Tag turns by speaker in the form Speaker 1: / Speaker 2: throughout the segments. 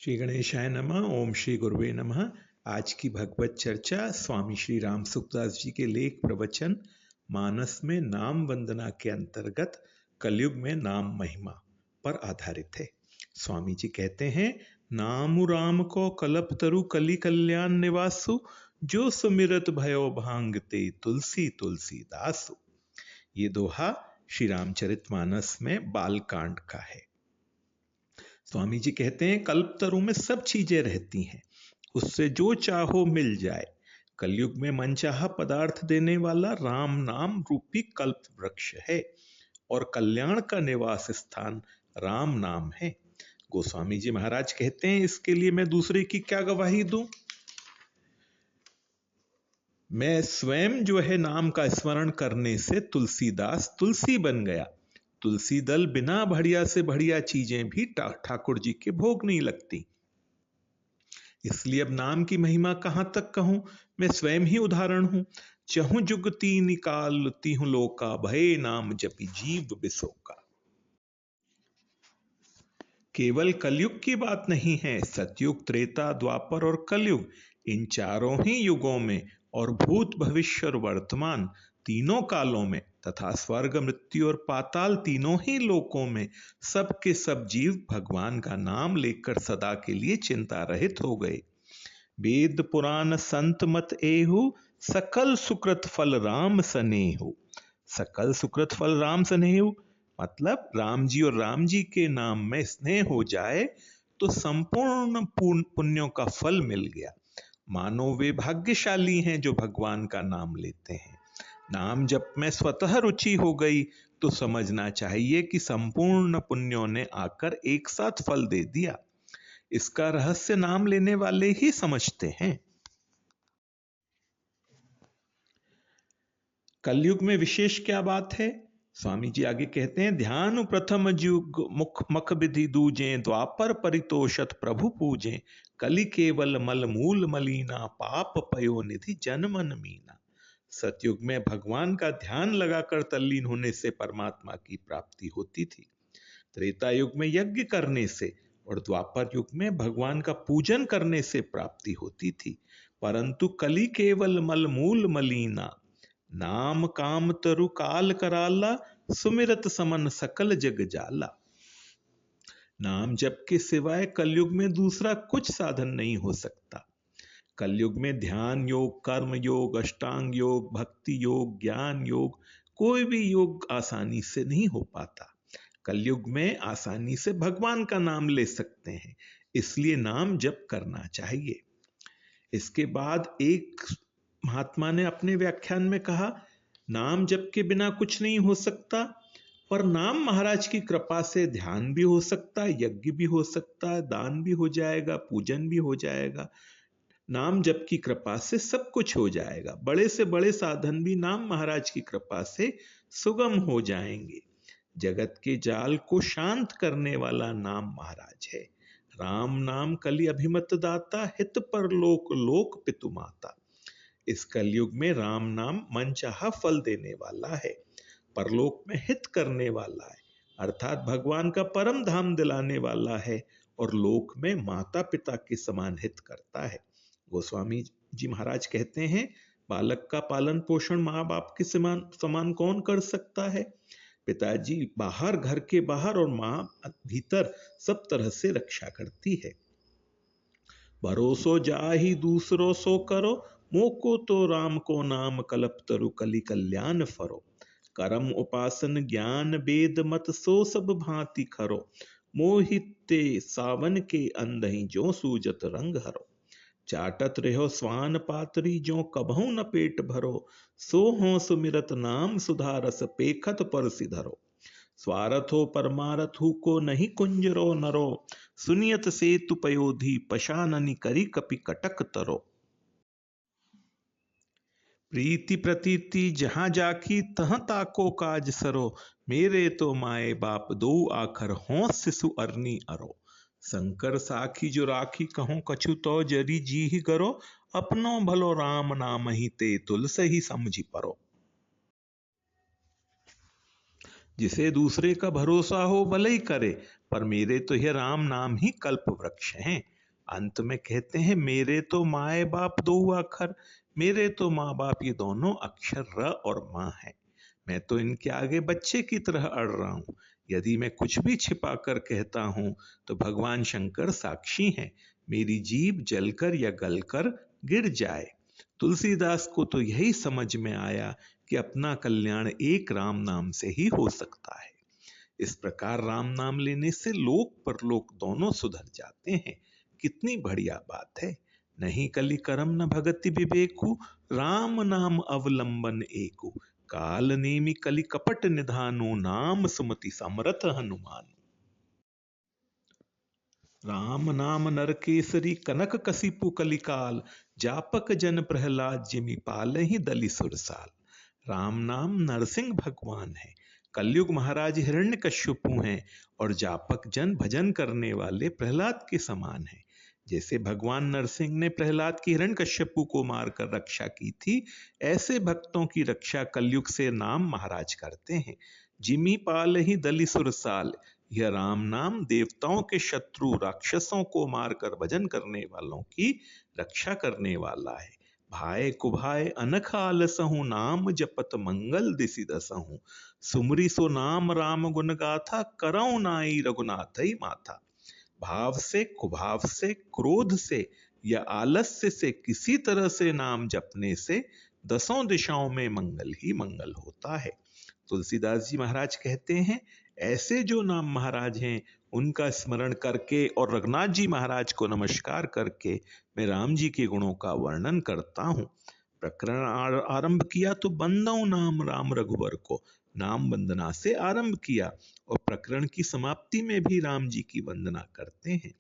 Speaker 1: श्री गणेशाय नमः। ओम श्री गुरुवे नमः। आज की भगवत चर्चा स्वामी श्री राम सुखदास जी के लेख प्रवचन मानस में नाम वंदना के अंतर्गत कलयुग में नाम महिमा पर आधारित है। स्वामी जी कहते हैं, नामु राम को कलप तरु कली कल्याण निवासु, जो सुमिरत भयो भांगते तुलसी तुलसी दासु। ये दोहा श्री रामचरितमानस में बालकांड का है। स्वामी जी कहते हैं, कल्पतरु में सब चीजें रहती हैं, उससे जो चाहो मिल जाए। कलयुग में मनचाहा पदार्थ देने वाला राम नाम रूपी कल्प वृक्ष है और कल्याण का निवास स्थान राम नाम है। गोस्वामी जी महाराज कहते हैं, इसके लिए मैं दूसरे की क्या गवाही दूं। मैं स्वयं जो है नाम का स्मरण करने से तुलसीदास तुलसी बन गया। तुलसी दल बिना बढ़िया से बढ़िया चीजें भी ठाकुर जी के भोग नहीं लगती। इसलिए अब नाम की महिमा कहां तक कहूं, मैं स्वयं ही उदाहरण हूं। चहु जुगती निकालती हूं लोका, भय नाम जपी जीव बिसोका। केवल कलयुग की बात नहीं है, सतयुग, त्रेता, द्वापर और कलयुग, इन चारों ही युगों में और भूत भविष्य और वर्तमान तीनों कालों में तथा स्वर्ग, मृत्यु और पाताल तीनों ही लोकों में सब के सब जीव भगवान का नाम लेकर सदा के लिए चिंता रहित हो गए। वेद पुराण संत मत एहु, सकल सुकृत फल राम सनेहु। सकल सुकृत फल राम सनेहु मतलब राम जी और राम जी के नाम में स्नेह हो जाए तो संपूर्ण पुण्यों का फल मिल गया। मानो वे भाग्यशाली हैं जो भगवान का नाम लेते हैं। नाम जप में स्वतः रुचि हो गई तो समझना चाहिए कि संपूर्ण पुण्यों ने आकर एक साथ फल दे दिया। इसका रहस्य नाम लेने वाले ही समझते हैं। कलयुग में विशेष क्या बात है? स्वामी जी आगे कहते हैं, ध्यान प्रथम युग मुख मख विधि दूजे, द्वापर परितोषत प्रभु पूजे, कलि केवल मल मूल मलीना, पाप पयो निधि जन मन मीना। सतयुग में भगवान का ध्यान लगाकर तल्लीन होने से परमात्मा की प्राप्ति होती थी। त्रेता युग में यज्ञ करने से और द्वापर युग में भगवान का पूजन करने से प्राप्ति होती थी। परंतु कलि केवल मल मूल मलीना, नाम काम तरु काल कराला, सुमिरत समन सकल जग जाला। नाम जप के सिवाय कलयुग में दूसरा कुछ साधन नहीं हो सकता। कलयुग में ध्यान योग, कर्म योग, अष्टांग योग, भक्ति योग, ज्ञान योग, कोई भी योग आसानी से नहीं हो पाता। कलयुग में आसानी से भगवान का नाम ले सकते हैं, इसलिए नाम जप करना चाहिए। इसके बाद एक महात्मा ने अपने व्याख्यान में कहा, नाम जप के बिना कुछ नहीं हो सकता, पर नाम महाराज की कृपा से ध्यान भी हो सकता है, यज्ञ भी हो सकता है, दान भी हो जाएगा, पूजन भी हो जाएगा। नाम जप की कृपा से सब कुछ हो जाएगा। बड़े से बड़े साधन भी नाम महाराज की कृपा से सुगम हो जाएंगे। जगत के जाल को शांत करने वाला नाम महाराज है। राम नाम कलि अभिमत दाता, हित पर लोक लोक पितु माता। इस कलयुग में राम नाम मनचाहा फल देने वाला है, परलोक में हित करने वाला है, अर्थात भगवान का परम धाम दिलाने वाला है, और लोक में माता पिता के समान हित करता है। गोस्वामी जी महाराज कहते हैं, बालक का पालन पोषण माँ बाप के समान कौन कर सकता है। पिताजी बाहर, घर के बाहर, और माँ भीतर सब तरह से रक्षा करती है। भरोसो जाहि दूसरो सो करो, मोको तो राम को नाम कलप तरु कलि कल्याण फरो। करम उपासन ज्ञान वेद मत, सो सब भांति खरो, मोहिते सावन के अंधहि जो सूजत रंग हरो। चाटत रहो स्वान पातरी, जो कभू न पेट भरो, सो हो सुमिरत नाम सुधारस, पेखत परसि धरो। स्वारथो परमारथु को नहीं कुंजरो नरो, सुनियत सेतु पयोधि, पशाननि करी कपि कटक तरो। प्रीति प्रतीति जहां जाकी, तहां ताको काज सरो, मेरे तो माए बाप दो आखर, हों शिशु अरनी अरो। शंकर साखी जो राखी, कहूं कछु तो जरी जी ही करो, अपनो भलो राम नाम ही ते, तुलसी ही समझी परो। जिसे दूसरे का भरोसा हो भले ही करे, पर मेरे तो यह राम नाम ही कल्प वृक्ष हैं। अंत में कहते हैं मेरे तो माए बाप दो अक्षर, मेरे तो माँ बाप ये दोनों अक्षर र और माँ है। मैं तो इनके आगे बच्चे की तरह अड़ रहा हूं। यदि मैं कुछ भी छिपा कर कहता हूं तो भगवान शंकर साक्षी हैं, मेरी जीभ जलकर या गलकर गिर जाए। तुलसीदास को तो यही समझ में आया कि अपना कल्याण एक राम नाम से ही हो सकता है। इस प्रकार राम नाम लेने से लोक परलोक दोनों सुधर जाते हैं। कितनी बढ़िया बात है। नहीं कलि करम न भगति विवेकु, राम नाम अवलंबन एकु, काल नेमि कलि कपट निधानु, नाम सुमति समरथ हनुमान। राम नाम नरकेसरी कनक कसिपु कलिकाल, जापक जन प्रहलाद जिमि पालहि दलि सुरसाल। राम नाम नरसिंह भगवान है, कलयुग महाराज हिरण्यकश्यपु हैं और जापक जन भजन करने वाले प्रहलाद के समान हैं। जैसे भगवान नरसिंह ने प्रहलाद की हिरण्यकश्यपु को मारकर रक्षा की थी, ऐसे भक्तों की रक्षा कलयुग से नाम महाराज करते हैं। जिमी पाल ही दलि सुरसाल, यह राम नाम देवताओं के शत्रु राक्षसों को मारकर भजन करने वालों की रक्षा करने वाला है। भाय कुभाय अनख आलसहु, नाम जपत मंगल दिसि दसहु, सुमरी सो नाम राम गुण गाथा, करौ नाई रघुनाथई माथा। भाव से, कुभाव से, क्रोध से या आलस्य से किसी तरह से नाम जपने से दसों दिशाओं में मंगल ही मंगल होता है। तुलसीदास जी महाराज कहते हैं ऐसे जो नाम महाराज हैं उनका स्मरण करके और रघुनाथ जी महाराज को नमस्कार करके मैं राम जी के गुणों का वर्णन करता हूं। प्रकरण आरंभ किया तो बंदौ नाम राम रघुवर को, नाम वंदना से आरंभ किया और प्रकरण की समाप्ति में भी राम जी की वंदना करते हैं।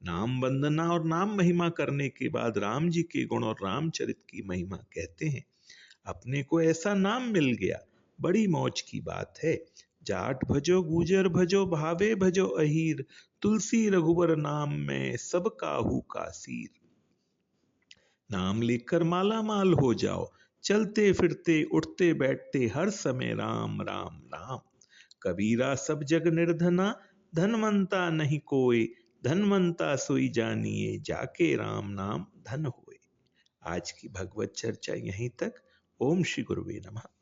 Speaker 1: नाम वंदना और नाम महिमा करने के बाद राम जी के गुण और रामचरित की महिमा कहते हैं। अपने को ऐसा नाम मिल गया, बड़ी मौज की बात है। जाट भजो गुजर भजो, भावे भजो अहीर, तुलसी रघुवर नाम में सब काहू का सीर। नाम लेकर माला माल हो जाओ, चलते फिरते उठते बैठते हर समय राम राम राम। कबीरा सब जग निर्धना, धनवंता नहीं कोई, धनवंता सोई जानिए, जाके राम नाम धन होए। आज की भगवत चर्चा यहीं तक। ओम श्री गुरुवे नमः।